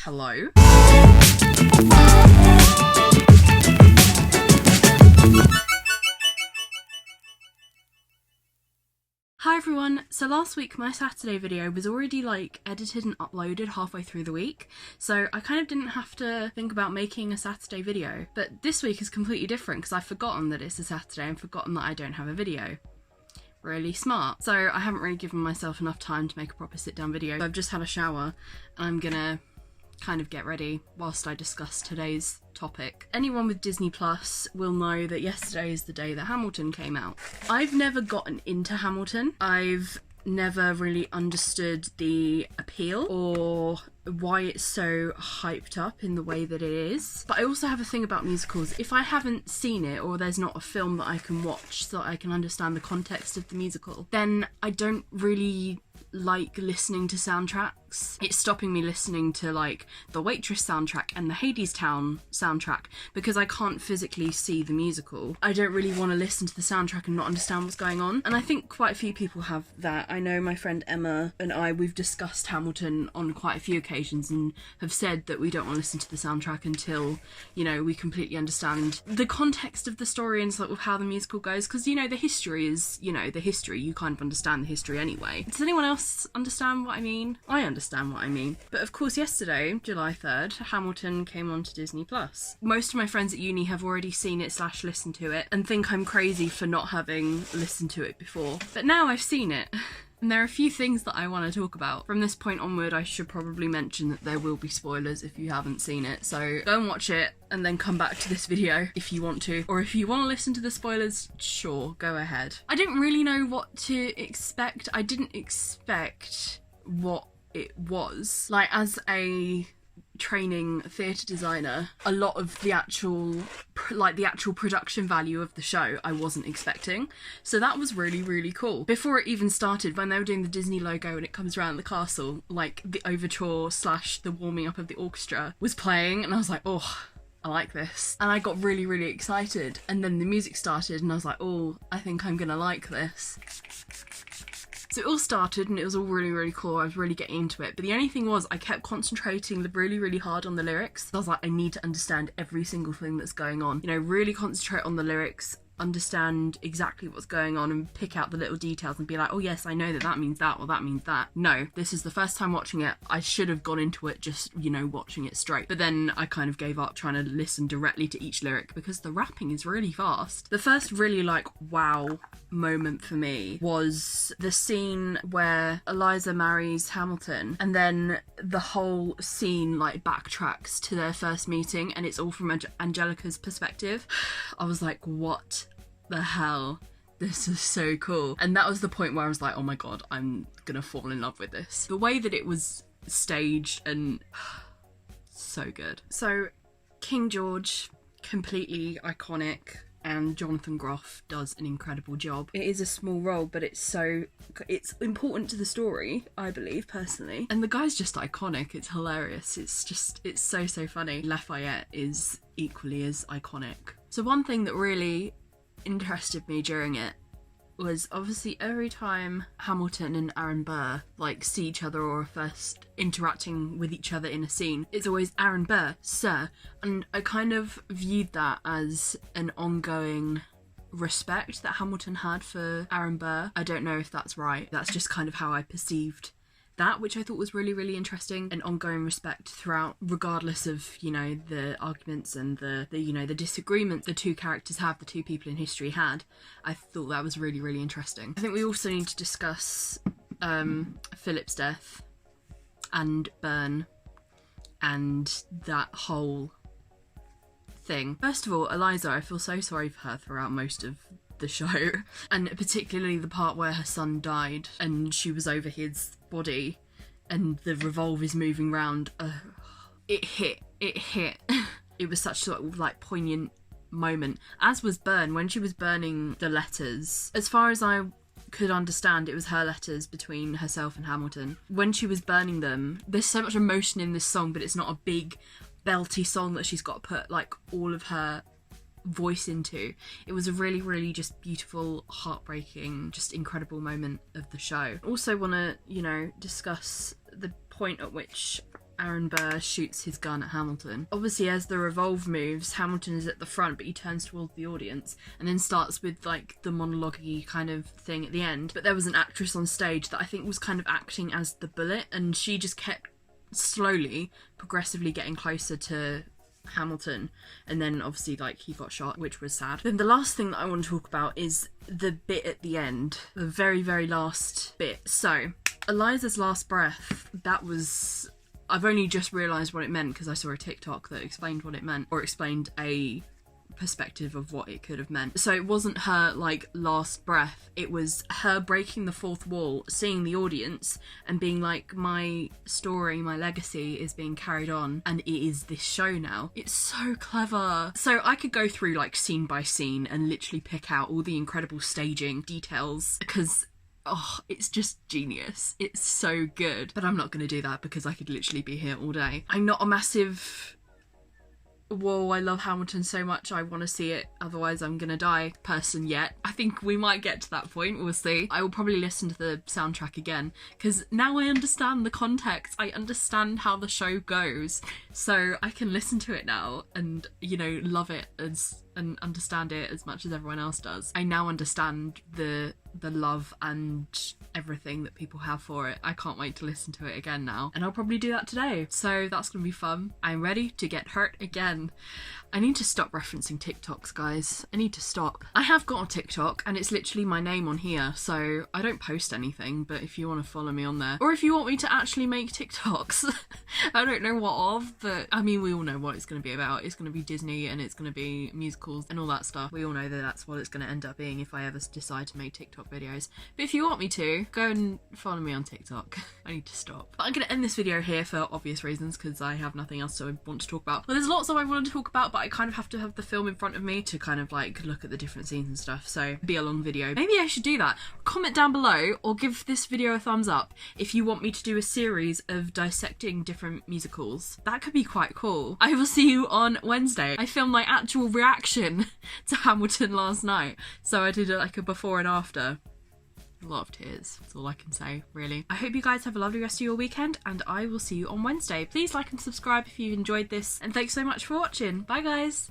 Hello? Hi everyone, so last week my Saturday video was already edited and uploaded halfway through the week, so I kind of didn't have to think about making a Saturday video. But this week is completely different because I've forgotten that it's a Saturday and forgotten that I don't have a video. Really smart. So I haven't really given myself enough time to make a proper sit down video. So I've just had a shower and I'm gonna kind of get ready whilst I discuss today's topic. Anyone with Disney Plus will know that yesterday is the day that Hamilton came out. I've never gotten into Hamilton. I've never really understood the appeal or why it's so hyped up in the way that it is. But I also have a thing about musicals. If I haven't seen it or there's not a film that I can watch so that I can understand the context of the musical, then I don't really like listening to soundtracks. It's stopping me listening to the Waitress soundtrack and the Hadestown soundtrack because I can't physically see the musical. I don't really want to listen to the soundtrack and not understand what's going on. And I think quite a few people have that. I know my friend Emma and we've discussed Hamilton on quite a few occasions and have said that we don't want to listen to the soundtrack until, we completely understand the context of the story and sort of how the musical goes. Because, the history is, the history. You kind of understand the history anyway. Does anyone else understand what I mean? I understand what I mean. But of course yesterday, July 3rd, Hamilton came onto Disney Plus. Most of my friends at uni have already seen it / listened to it and think I'm crazy for not having listened to it before. But now I've seen it. And there are a few things that I want to talk about. From this point onward, I should probably mention that there will be spoilers if you haven't seen it. So go and watch it and then come back to this video if you want to. Or if you want to listen to the spoilers, sure, go ahead. I didn't really know what to expect. I didn't expect what it was. As a training theatre designer, a lot of the actual production value of the show I wasn't expecting, so that was really, really cool. Before it even started, when they were doing the Disney logo and it comes around the castle, the overture / the warming up of the orchestra was playing and I was like, oh, I like this. And I got really, really excited, and then the music started and I was like, oh, I think I'm gonna like this. So it all started and it was all really, really cool. I was really getting into it. But the only thing was I kept concentrating really, really hard on the lyrics. I was like, I need to understand every single thing that's going on. Really concentrate on the lyrics, understand exactly what's going on and pick out the little details and be like, oh yes, I know that means that or that means that. No, this is the first time watching it. I should have gone into it just, watching it straight. But then I kind of gave up trying to listen directly to each lyric because the rapping is really fast. The first really wow moment for me was the scene where Eliza marries Hamilton and then the whole scene backtracks to their first meeting and it's all from Angelica's perspective. I was like, what the hell? This is so cool. And that was the point where I was like, oh my god, I'm gonna fall in love with this. The way that it was staged and so good. So King George, completely iconic, and Jonathan Groff does an incredible job. It is a small role, but it's important to the story, I believe, personally. And the guy's just iconic. It's hilarious. It's so funny. Lafayette is equally as iconic. So one thing that really interested me during it was obviously every time Hamilton and Aaron Burr see each other or are first interacting with each other in a scene, it's always Aaron Burr, sir. And I kind of viewed that as an ongoing respect that Hamilton had for Aaron Burr. I don't know if that's right. That's just kind of how I perceived that, which I thought was really, really interesting. An ongoing respect throughout, regardless of, the arguments and the disagreements the two characters have, the two people in history had. I thought that was really, really interesting. I think we also need to discuss Philip's death and Byrne and that whole thing. First of all, Eliza, I feel so sorry for her throughout most of the show, and particularly the part where her son died and she was over his body and the revolve is moving around. It hit. It was such sort of poignant moment, as was Byrne when she was burning the letters. As far as I could understand, it was her letters between herself and Hamilton. When she was burning them, there's so much emotion in this song, but it's not a big belty song that she's got to put all of her voice into. It was a really, really just beautiful, heartbreaking, just incredible moment of the show. Also want to, discuss the point at which Aaron Burr shoots his gun at Hamilton. Obviously, as the revolve moves, Hamilton is at the front, but he turns towards the audience and then starts with like the monologue-y kind of thing at the end. But there was an actress on stage that I think was kind of acting as the bullet, and she just kept slowly, progressively getting closer to Hamilton, and then obviously like he got shot, which was sad. Then the last thing that I want to talk about is the bit at the end, the very, very last bit. So Eliza's last breath, that was, I've only just realised what it meant because I saw a TikTok that explained what it meant, or explained a perspective of what it could have meant. So it wasn't her like last breath, it was her breaking the fourth wall, seeing the audience and being like, my story, my legacy is being carried on and it is this show now. It's so clever. So I could go through like scene by scene and literally pick out all the incredible staging details because it's just genius. It's so good. But I'm not going to do that because I could literally be here all day. I'm not a massive whoa, I love Hamilton so much, I want to see it, otherwise I'm gonna die person yet. I think we might get to that point, we'll see. I will probably listen to the soundtrack again, because now I understand the context, I understand how the show goes, so I can listen to it now and, you know, love it and understand it as much as everyone else does. I now understand the love and everything that people have for it. I can't wait to listen to it again now, and I'll probably do that today, so that's gonna be fun. I'm ready to get hurt again. I need to stop referencing TikToks, guys. I need to stop. I have got a TikTok and it's literally my name on here, so I don't post anything, but if you want to follow me on there, or if you want me to actually make TikToks, I don't know what of, but I mean, we all know what it's going to be about. It's going to be Disney and it's going to be musicals and all that stuff. We all know that that's what it's going to end up being if I ever decide to make TikTok videos. But if you want me to, go and follow me on TikTok. I need to stop. But I'm going to end this video here for obvious reasons, because I have nothing else to want to talk about. Well, there's lots that I want to talk about, but I kind of have to have the film in front of me to kind of like look at the different scenes and stuff, so it'd be a long video. Maybe I should do that. Comment down below or give this video a thumbs up if you want me to do a series of dissecting different musicals. That could be quite cool. I will see you on Wednesday. I filmed my actual reaction to Hamilton last night, so I did like a before and after. A lot of tears, that's all I can say, really. I hope you guys have a lovely rest of your weekend, and I will see you on Wednesday. Please like and subscribe if you enjoyed this, and thanks so much for watching. Bye guys!